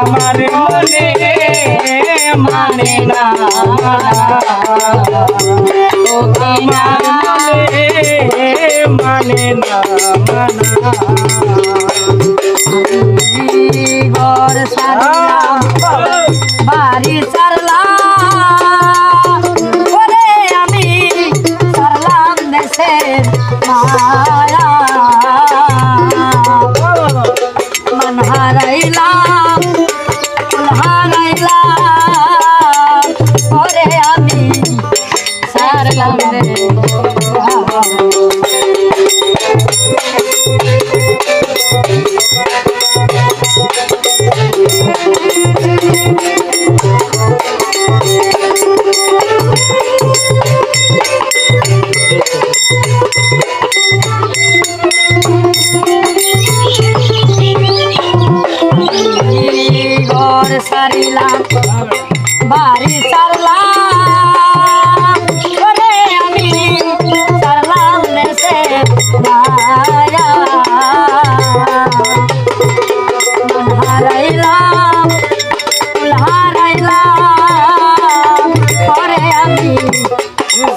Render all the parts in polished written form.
আমার মনে মানে না ও আমার মনে মানে না ঘর সারলাম বাড়ি সারলাম ওরে আমি সারলাম দেশের মায়া মন হারাইলাম ফুল হারাইলাম ওরে আমি সারলাম দেশের ঘর সারিলাম বাড়ি সারলাম ওরে আমি সারলাম দেশে মায়া মন হারাইলাম ফুল হারাইলাম ওরে আমি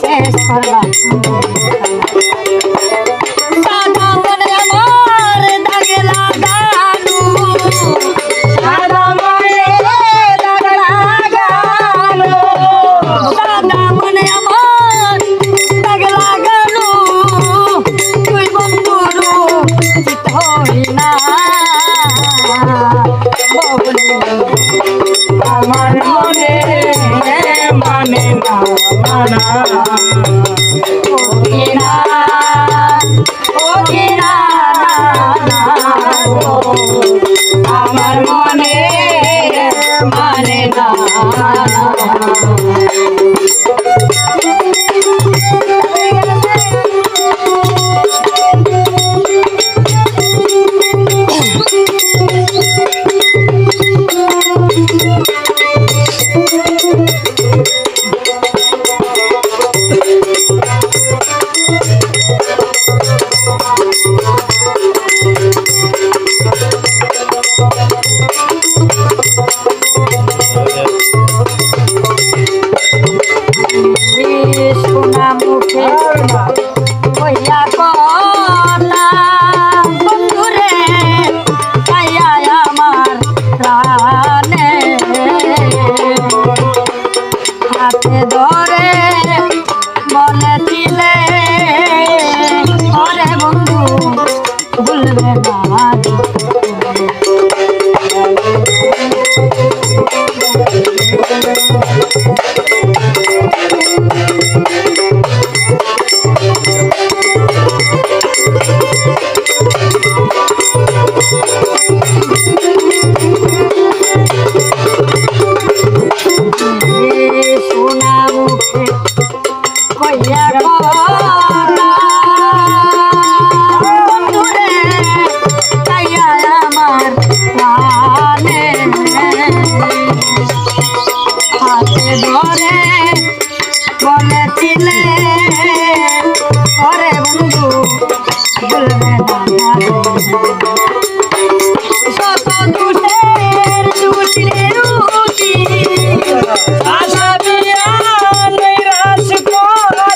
শেষ করলাম আমার মনে মানে না মানা ও কিনা আমার মনে মানে না সোনা মুখে কইয়া কথা বন্ধুরে পাইয়া আমার প্রাণে হাতে ধরে বলেছিলে ওরে বন্ধু ভুলবে না সোনা মুখে কইয়া বন্ধুরে পাইয়া আমার প্রাণে হাতে ধরে বলেছিলে ওরে বন্ধু ভুলবে না শত দুষের দুষিরে রুটি আশা দিয়া নৈরাশ করা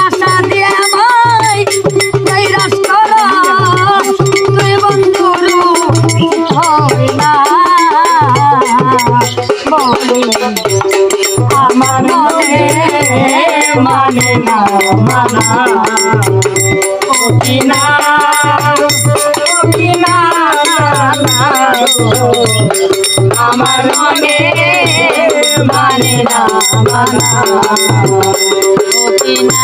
আশা দিয়ে আমায় নৈরাশ করা তুই বন্ধুরু হই না বলি আমার মনে মানে না মানা ও কিনা আমার মনে মানে না মানা ও কিনা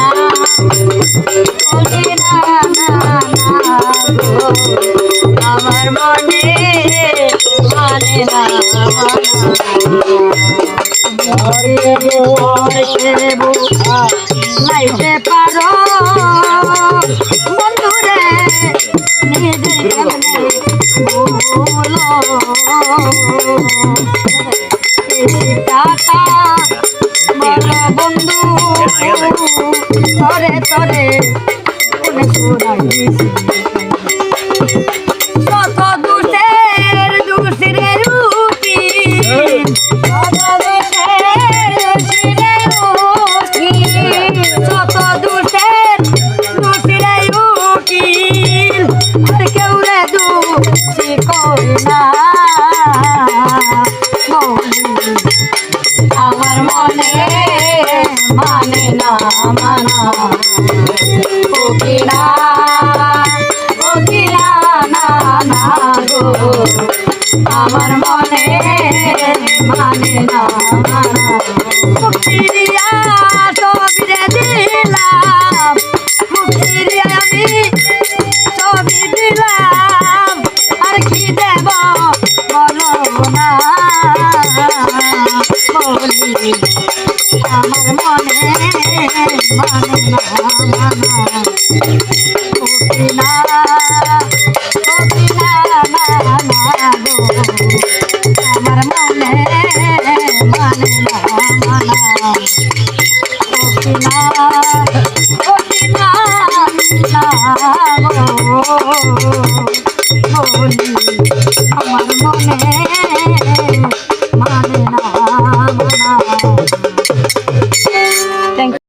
আমার মনে মানে না লাইতে পারো বন্ধুরে নিজে কেমনে বলো টাকা বলো বন্ধু তরে তরে মনে সুরাইছি কত দুষের দুষিরে কই না বলি আমার মনে মানে না মানা কোকিলা কোকিলা না না গো আমার মনে মানে না মানা মুক্তিরিয়া সবিরে দিলাম মুক্তিরিয়া আমি সবই দিলাম আর কি দেব বলো না বলি আমার মনে মানে না মানা কোকিলা কোকিলা না না গো আমার মনে মানে না মানা কোকিলা কোকিলা না গো বলি আমার মনে